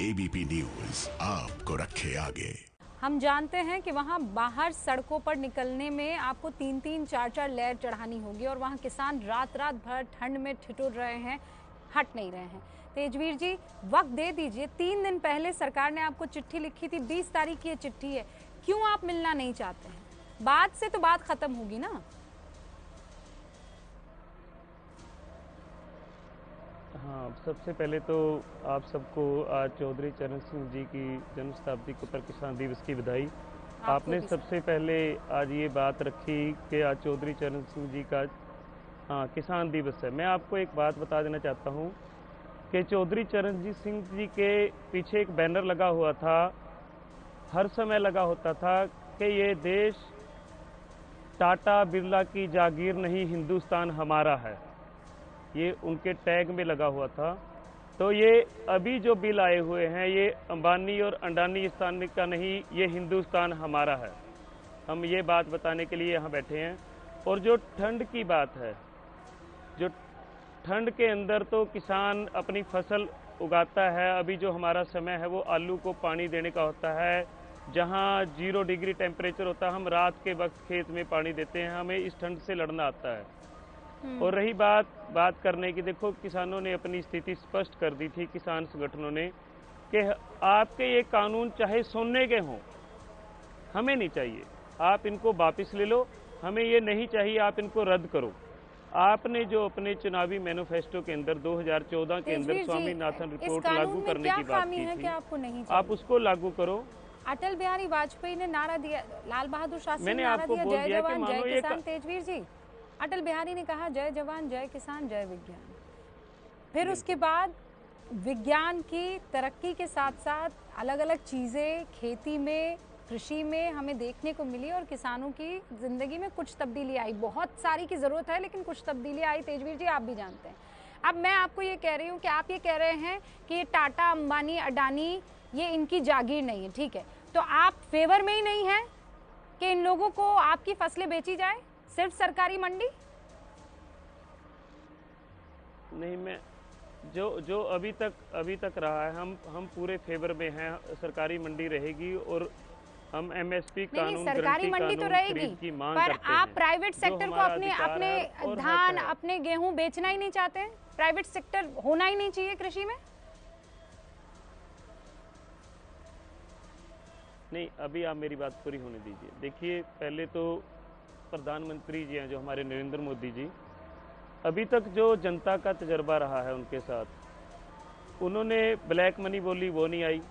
ABP news आपको रखे आगे। हम जानते हैं कि वहाँ बाहर सड़कों पर निकलने में आपको 3-3, 4-4 लेयर चढ़ानी होगी और वहाँ किसान रात रात भर ठंड में ठिठुर रहे हैं, हट नहीं रहे हैं। तेजवीर जी, वक्त दे दीजिए। 3 दिन पहले सरकार ने आपको चिट्ठी लिखी थी, 20 तारीख की ये चिट्ठी है। क्यों आप मिलना नहीं चाहते हैं? बात से तो बात खत्म होगी ना। हाँ, सबसे पहले तो आप सबको आज चौधरी चरण सिंह जी की जन्म शताब्दी पर किसान दिवस की बधाई। आपने सबसे पहले आज ये बात रखी कि आज चौधरी चरण सिंह जी का किसान दिवस है। मैं आपको एक बात बता देना चाहता हूँ कि चौधरी चरण सिंह जी के पीछे एक बैनर लगा हुआ था, हर समय लगा होता था कि ये देश टाटा बिरला की जागीर नहीं, हिंदुस्तान हमारा है। ये उनके टैग में लगा हुआ था। तो ये अभी जो बिल आए हुए हैं, ये अंबानी और अडानी स्थान का नहीं, ये हिंदुस्तान हमारा है। हम ये बात बताने के लिए यहाँ बैठे हैं। और जो ठंड की बात है, जो ठंड के अंदर तो किसान अपनी फसल उगाता है। अभी जो हमारा समय है वो आलू को पानी देने का होता है। जहाँ 0 डिग्री टेम्परेचर होता है, हम रात के वक्त खेत में पानी देते हैं। हमें इस ठंड से लड़ना आता है। और रही बात करने की, देखो किसानों ने अपनी स्थिति स्पष्ट कर दी थी, किसान संगठनों ने, कि आपके ये कानून चाहे सोने के हों, हमें नहीं चाहिए, आप इनको वापस ले लो, हमें ये नहीं चाहिए, आप इनको रद्द करो। आपने जो अपने चुनावी मैनिफेस्टो के अंदर 2014 के अंदर स्वामीनाथन रिपोर्ट लागू करने की बात की थी, आप उसको लागू करो। अटल बिहारी वाजपेयी ने नारा दिया, लाल बहादुर शास्त्री ने नारा दिया, जय जवान जय किसान। तेजवीर जी, अटल बिहारी ने कहा जय जवान जय किसान जय विज्ञान। फिर उसके बाद विज्ञान की तरक्की के साथ साथ अलग अलग चीज़ें खेती में, कृषि में हमें देखने को मिली और किसानों की ज़िंदगी में कुछ तब्दीली आई। बहुत सारी की ज़रूरत है, लेकिन कुछ तब्दीली आई। तेजवीर जी, आप भी जानते हैं। अब मैं आपको ये कह रही हूँ कि आप ये कह रहे हैं कि ये टाटा, अंबानी, अडानी ये इनकी जागीर नहीं है, ठीक है, तो आप फेवर में ही नहीं हैं कि इन लोगों को आपकी फसलें बेची जाए सिर्फ सरकारी मंडी? नहीं, मैं जो अभी तक रहा है, हम पूरे फेवर में हैं। सरकारी मंडी रहेगी और हम एमएसपी कानून, सरकारी मंडी तो रहेगी, पर आप प्राइवेट सेक्टर को अपने धान, अपने गेहूं बेचना ही नहीं चाहते हैं? प्राइवेट सेक्टर होना ही नहीं चाहिए कृषि में? नहीं, अभी आप मेरी बात पूरी होने दीजिए। देखिए, पहले तो प्रधानमंत्री जी हैं जो हमारे नरेंद्र मोदी जी, अभी तक जो जनता का तजर्बा रहा है उनके साथ, उन्होंने ब्लैक मनी बोली, वो नहीं आई।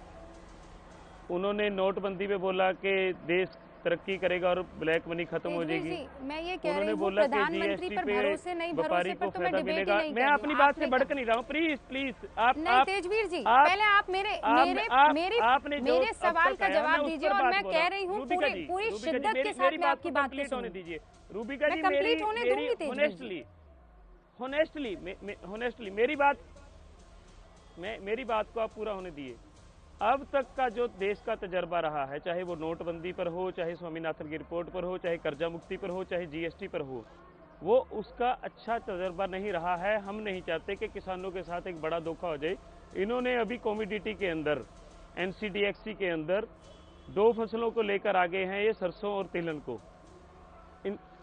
उन्होंने नोटबंदी पे बोला कि देश तरक्की करेगा और ब्लैक मनी खत्म हो जाएगी। मैं ये कह रही हूं, प्रधानमंत्री पर भरोसे नहीं, भरोसे पर तो मैं डिबेट ही नहीं। मैं अपनी बात से बढ़कर नहीं रहा हूं, प्लीज आप नहीं। तेजवीर जी, पहले आप मेरे सवाल का जवाब दीजिए और मैं कह रही हूं पूरी शिद्दत के साथ में आपकी बात को होने दीजिए। रूबिका जी, होनेस्टली मेरी बात को आप पूरा होने दिए। अब तक का जो देश का तजर्बा रहा है, चाहे वो नोटबंदी पर हो, चाहे स्वामीनाथन की रिपोर्ट पर हो, चाहे कर्जा मुक्ति पर हो, चाहे जीएसटी पर हो, वो उसका अच्छा तजर्बा नहीं रहा है। हम नहीं चाहते कि किसानों के साथ एक बड़ा धोखा हो जाए। इन्होंने अभी कमोडिटी के अंदर, एनसीडीएक्सी के अंदर 2 फसलों को लेकर आगे हैं, ये सरसों और तिलहन को।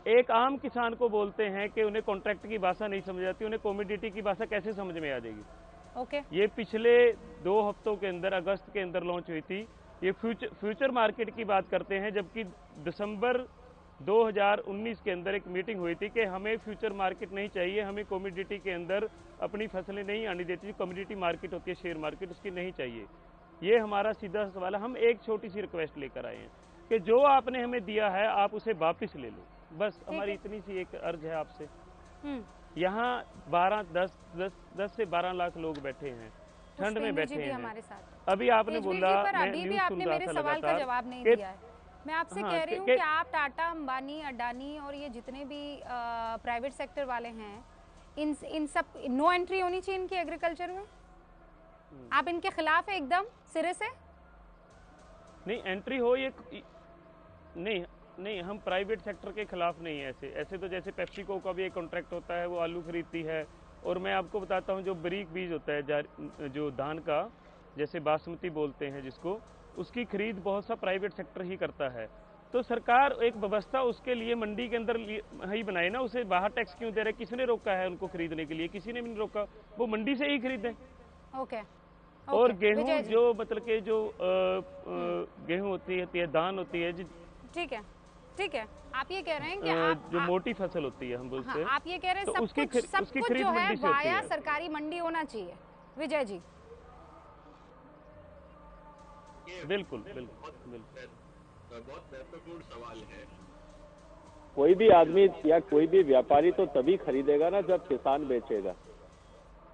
एक आम किसान को बोलते हैं कि उन्हें कॉन्ट्रैक्ट की भाषा नहीं समझ आती, उन्हें कमोडिटी की भाषा कैसे समझ में आ जाएगी? ये पिछले 2 हफ्तों के अंदर, अगस्त के अंदर लॉन्च हुई थी। ये फ्यूचर मार्केट की बात करते हैं, जबकि दिसंबर 2019 के अंदर एक मीटिंग हुई थी कि हमें फ्यूचर मार्केट नहीं चाहिए, हमें कमोडिटी के अंदर अपनी फसलें नहीं आनी देती। कमोडिटी मार्केट होती है शेयर मार्केट, उसकी नहीं चाहिए। ये हमारा सीधा सवाल है। हम एक छोटी सी रिक्वेस्ट लेकर आए हैं कि जो आपने हमें दिया है आप उसे वापस ले लो, बस हमारी इतनी सी एक अर्ज है आपसे। यहाँ 10 से 12 लाख लोग बैठे हैं, ठंड में बैठे हैं हमारे साथ। अभी आपने बोला, अभी भी आपने मेरे सवाल का जवाब नहीं दिया है। मैं आपसे कह रही हूँ कि आप टाटा, अंबानी, अडानी और ये जितने भी प्राइवेट सेक्टर वाले हैं, इन सब नो एंट्री होनी चाहिए इनकी एग्रीकल्चर में। आप इनके खिलाफ है एकदम सिरे से? नहीं, एंट्री हो ये नहीं, हम प्राइवेट सेक्टर के खिलाफ नहीं है। ऐसे तो जैसे पेप्सिको का भी एक कॉन्ट्रैक्ट होता है, वो आलू खरीदती है। और मैं आपको बताता हूँ, जो बारीक बीज होता है जो धान का, जैसे बासमती बोलते हैं जिसको, उसकी खरीद बहुत सा प्राइवेट सेक्टर ही करता है। तो सरकार एक व्यवस्था उसके लिए मंडी के अंदर ही बनाए ना, उसे बाहर टैक्स क्यों दे रहे? किसने रोका है उनको खरीदने के लिए? किसी ने भी नहीं रोका, वो मंडी से ही खरीदें। ओके। और गेहूं जो मतलब के जो गेहूं होती है, धान होती है, ठीक है, ठीक है, आप ये कह रहे हैं कि आप जो मोटी फसल होती है हम बोलते हैं, आप ये कह रहे हैं तो सब कुछ जो है वाया सरकारी मंडी होना चाहिए। विजय जी, बिल्कुल बिल्कुल बिल्कुल, बहुत महत्वपूर्ण सवाल है। कोई भी आदमी या कोई भी व्यापारी तो तभी खरीदेगा ना जब किसान बेचेगा।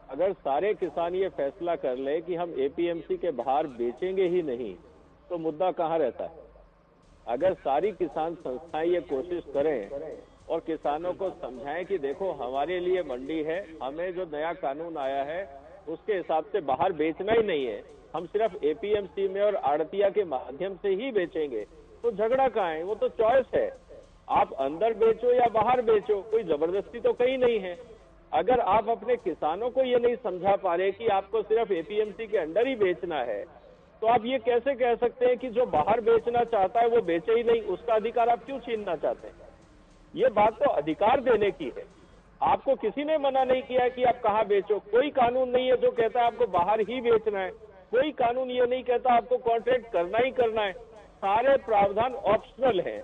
अगर सारे किसान ये फैसला कर ले कि हम एपीएमसी के बाहर बेचेंगे ही नहीं, तो मुद्दा कहाँ रहता है? अगर सारी किसान संस्थाएं ये कोशिश करें और किसानों को समझाएं कि देखो हमारे लिए मंडी है, हमें जो नया कानून आया है उसके हिसाब से बाहर बेचना ही नहीं है, हम सिर्फ एपीएमसी में और आड़तिया के माध्यम से ही बेचेंगे, तो झगड़ा कहाँ है? वो तो चॉइस है, आप अंदर बेचो या बाहर बेचो, कोई जबरदस्ती तो कहीं नहीं है। अगर आप अपने किसानों को ये नहीं समझा पा रहे कि आपको सिर्फ एपीएमसी के अंदर ही बेचना है, तो आप ये कैसे कह सकते हैं कि जो बाहर बेचना चाहता है वो बेचे ही नहीं? उसका अधिकार आप क्यों छीनना चाहते हैं? ये बात तो अधिकार देने की है। आपको किसी ने मना नहीं किया कि आप कहाँ बेचो। कोई कानून नहीं है जो कहता है आपको बाहर ही बेचना है, कोई कानून ये नहीं कहता आपको कॉन्ट्रैक्ट करना ही करना है। सारे प्रावधान ऑप्शनल हैं।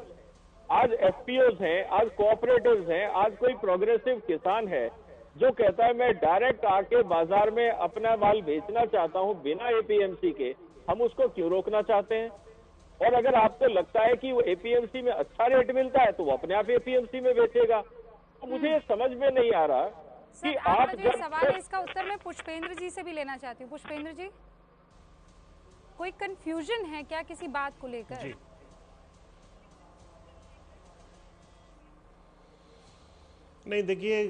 आज एफपीओज हैं, आज कोऑपरेटिव्स हैं, आज कोई प्रोग्रेसिव किसान है जो कहता है मैं डायरेक्ट आके बाजार में अपना माल बेचना चाहता हूं बिना एपीएमसी के, हम उसको क्यों रोकना चाहते हैं? और अगर आपको लगता है कि वो एपीएमसी में अच्छा रेट मिलता है तो वो अपने आप एपीएमसी में बेचेगा। तो मुझे ये समझ में नहीं आ रहा कि आप जो सवाल है इसका उत्तर मैं पुष्पेंद्र जी से भी लेना चाहती हूँ। पुष्पेंद्र जी, कोई कंफ्यूजन है क्या किसी बात को लेकर? नहीं, देखिए,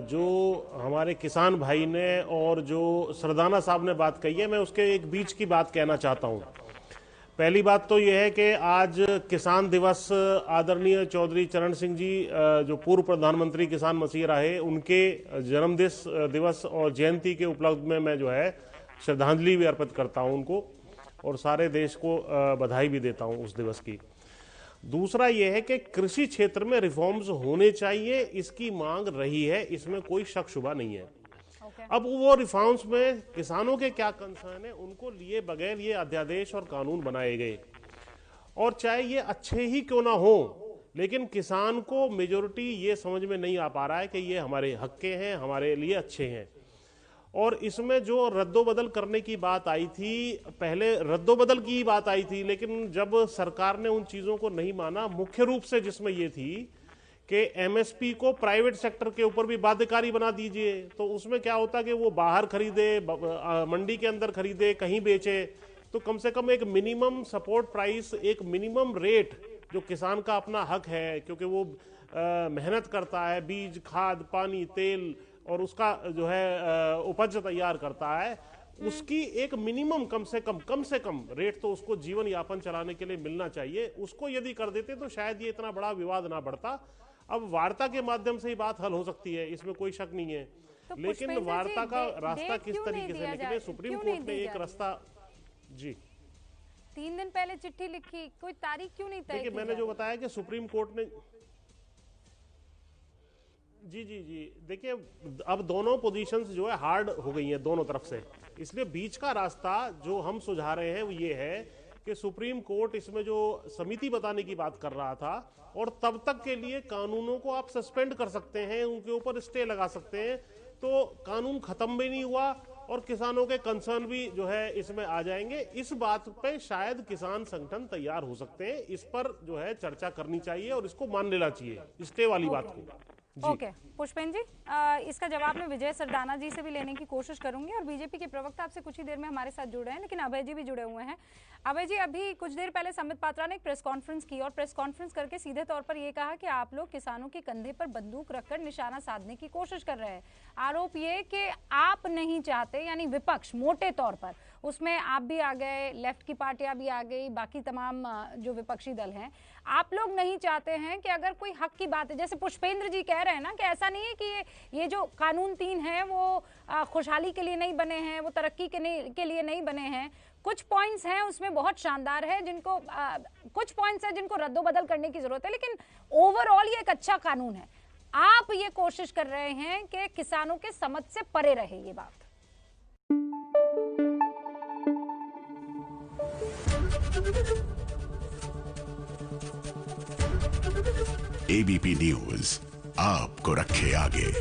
जो हमारे किसान भाई ने और जो सरदाना साहब ने बात कही है, मैं उसके एक बीच की बात कहना चाहता हूं। पहली बात तो यह है कि आज किसान दिवस आदरणीय चौधरी चरण सिंह जी, जो पूर्व प्रधानमंत्री किसान मसीह रहे, उनके जन्म दिवस और जयंती के उपलक्ष्य में मैं जो है श्रद्धांजलि भी अर्पित करता हूं उनको, और सारे देश को बधाई भी देता हूं उस दिवस की। दूसरा यह है कि कृषि क्षेत्र में रिफॉर्म्स होने चाहिए, इसकी मांग रही है, इसमें कोई शक शुबा नहीं है। अब वो रिफॉर्म्स में किसानों के क्या कंसर्न है, उनको लिए बगैर ये अध्यादेश और कानून बनाए गए, और चाहे ये अच्छे ही क्यों ना हो, लेकिन किसान को मेजोरिटी ये समझ में नहीं आ पा रहा है कि ये हमारे हक के हैं, हमारे लिए अच्छे हैं। और इसमें जो रद्दोबदल करने की बात आई थी, पहले रद्दोबदल की बात आई थी, लेकिन जब सरकार ने उन चीज़ों को नहीं माना, मुख्य रूप से जिसमें ये थी कि एमएसपी को प्राइवेट सेक्टर के ऊपर भी बाध्यकारी बना दीजिए, तो उसमें क्या होता कि वो बाहर खरीदे, मंडी के अंदर खरीदे, कहीं बेचे, तो कम से कम एक मिनिमम सपोर्ट प्राइस, एक मिनिमम रेट जो किसान का अपना हक है, क्योंकि वो मेहनत करता है, बीज, खाद, पानी, तेल, और उसका जो है उपज तैयार करता है, उसकी एक मिनिमम कम से कम रेट तो उसको जीवन यापन चलाने के लिए मिलना चाहिए। उसको यदि कर देते तो शायद ये इतना बड़ा विवाद ना बढ़ता। अब वार्ता के माध्यम से ही बात हल हो सकती है, इसमें कोई शक नहीं है, तो लेकिन वार्ता का रास्ता किस तरीके से निकले, सुप्रीम कोर्ट ने एक रास्ता, जी 3 दिन पहले चिट्ठी लिखी, कोई तारीख क्यों नहीं तय? देखिए, मैंने जो बताया कि सुप्रीम कोर्ट ने, जी, देखिए, अब दोनों पोजीशंस जो है हार्ड हो गई हैं दोनों तरफ से, इसलिए बीच का रास्ता जो हम सुझा रहे हैं वो ये है कि सुप्रीम कोर्ट इसमें जो समिति बताने की बात कर रहा था, और तब तक के लिए कानूनों को आप सस्पेंड कर सकते हैं, उनके ऊपर स्टे लगा सकते हैं, तो कानून खत्म भी नहीं हुआ और किसानों के कंसर्न भी जो है इसमें आ जाएंगे। इस बात पे शायद किसान संगठन तैयार हो सकते हैं, इस पर जो है चर्चा करनी चाहिए और इसको मान लेना चाहिए, स्टे वाली बात को। ओके, पुष्पेंद्र जी, इसका जवाब मैं विजय सरदाना जी से भी लेने की कोशिश करूंगी, और बीजेपी के प्रवक्ता आपसे कुछ ही देर में हमारे साथ जुड़ रहे हैं, लेकिन अभय जी भी जुड़े हुए हैं। अभय जी, अभी कुछ देर पहले संबित पात्रा ने एक प्रेस कॉन्फ्रेंस की, और प्रेस कॉन्फ्रेंस करके सीधे तौर पर यह कहा कि आप लोग किसानों के कंधे पर बंदूक रखकर निशाना साधने की कोशिश कर रहे हैं। आरोप ये कि आप नहीं चाहते, यानी विपक्ष मोटे तौर पर उसमें आप भी आ गए, लेफ्ट की पार्टियां भी आ गई, बाकी तमाम जो विपक्षी दल हैं। आप लोग नहीं चाहते हैं कि अगर कोई हक की बात है, जैसे पुष्पेंद्र जी कह रहे हैं ना कि ऐसा नहीं है कि ये जो कानून 3 हैं वो खुशहाली के लिए नहीं बने हैं, वो तरक्की के लिए नहीं बने हैं। कुछ पॉइंट्स हैं उसमें बहुत शानदार है, जिनको कुछ पॉइंट्स हैं जिनको रद्दोबदल करने की जरूरत है, लेकिन ओवरऑल ये एक अच्छा कानून है। आप ये कोशिश कर रहे हैं कि किसानों के समझ से परे रहे ये बात। एबीपी न्यूज आपको रखे आगे।